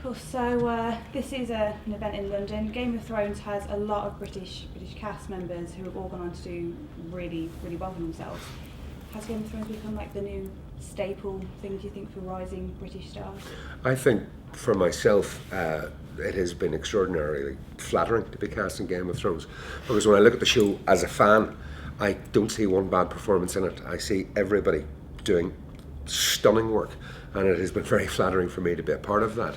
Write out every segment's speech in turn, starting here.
Michael, so this is an event in London. Game of Thrones has a lot of British cast members who have all gone on to do really well for themselves. Has Game of Thrones become like the new staple thing, do you think, for rising British stars? I think for myself, it has been extraordinarily flattering to be cast in Game of Thrones, because when I look at the show as a fan, I don't see one bad performance in it. I see everybody doing stunning work, and it has been very flattering for me to be a part of that.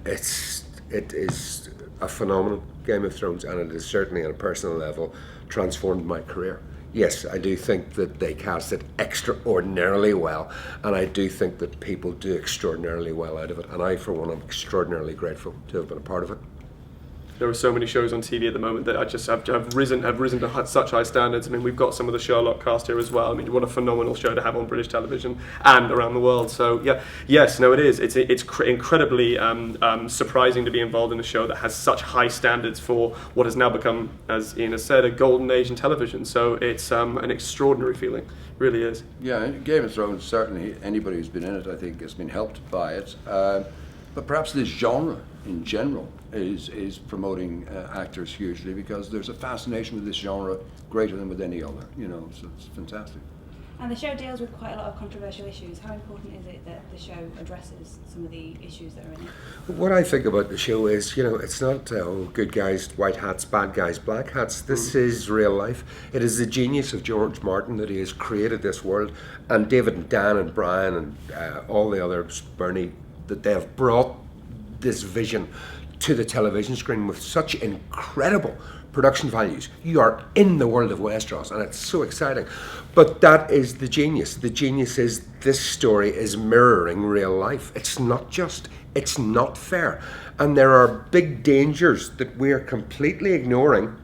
It is a phenomenal Game of Thrones, and it has certainly on a personal level transformed my career. Yes, I do think that they cast it extraordinarily well, and I do think that people do extraordinarily well out of it, and I for one am extraordinarily grateful to have been a part of it. There are so many shows on TV at the moment that I just have risen to such high standards. I mean, we've got some of the Sherlock cast here as well. I mean, what a phenomenal show to have on British television and around the world. So yeah, yes, no, it is. It's incredibly surprising to be involved in a show that has such high standards for what has now become, as Ian has said, a golden age in television. So it's an extraordinary feeling, it really is. Yeah, Game of Thrones, certainly anybody who's been in it, I think, has been helped by it. But perhaps this genre in general is promoting actors hugely, because there's a fascination with this genre greater than with any other, so it's fantastic. And the show deals with quite a lot of controversial issues. How important is it that the show addresses some of the issues that are in it? What I think about the show is, it's not good guys, white hats, bad guys, black hats. This is real life. It is the genius of George Martin that he has created this world, and David and Dan and Brian and all the others, Bernie, that they have brought this vision to the television screen with such incredible production values. You are in the world of Westeros, and it's so exciting. But that is the genius. The genius is this story is mirroring real life. It's not fair. And there are big dangers that we are completely ignoring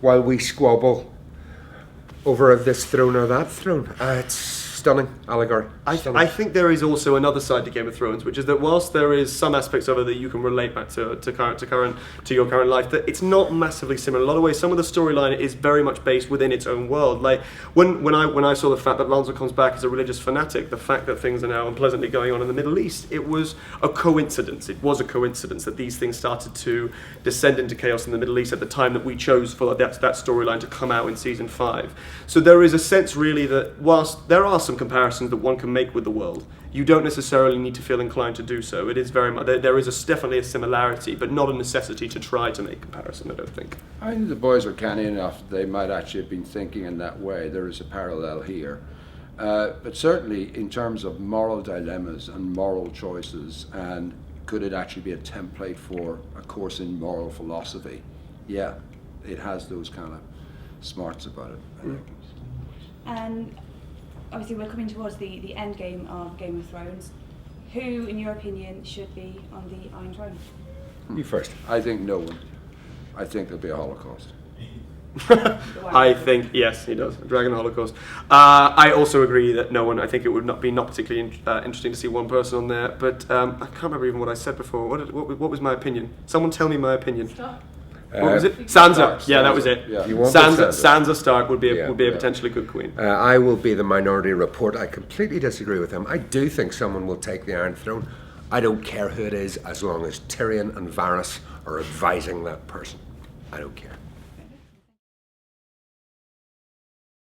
while we squabble over this throne or that throne. It's stunning allegory. I think there is also another side to Game of Thrones, which is that whilst there is some aspects of it that you can relate back to your current life, that it's not massively similar. In a lot of ways, some of the storyline is very much based within its own world. Like when I saw the fact that Lonzo comes back as a religious fanatic, the fact that things are now unpleasantly going on in the Middle East, it was a coincidence. It was a coincidence that these things started to descend into chaos in the Middle East at the time that we chose for that storyline to come out in season 5. So there is a sense really that whilst there are some comparisons that one can make with the world, you don't necessarily need to feel inclined to do so. It is very much, there is definitely a similarity, but not a necessity to try to make comparison, I don't think. I think the boys are canny enough. They might actually have been thinking in that way. There is a parallel here. But certainly in terms of moral dilemmas and moral choices, and could it actually be a template for a course in moral philosophy? Yeah, it has those kind of smarts about it, I think. And obviously we're coming towards the end game of Game of Thrones. Who, in your opinion, should be on the Iron Throne? You first. I think no one. I think there'll be a Holocaust. I think, yes, he does. Dragon Holocaust. I also agree that no one. I think it would not particularly interesting to see one person on there, but I can't remember even what I said before. What was my opinion? Someone tell me my opinion. Stop. What was it? Sansa. Yeah, that was it. Yeah. Sansa Stark would be a potentially good queen. I will be the minority report. I completely disagree with him. I do think someone will take the Iron Throne. I don't care who it is, as long as Tyrion and Varys are advising that person. I don't care.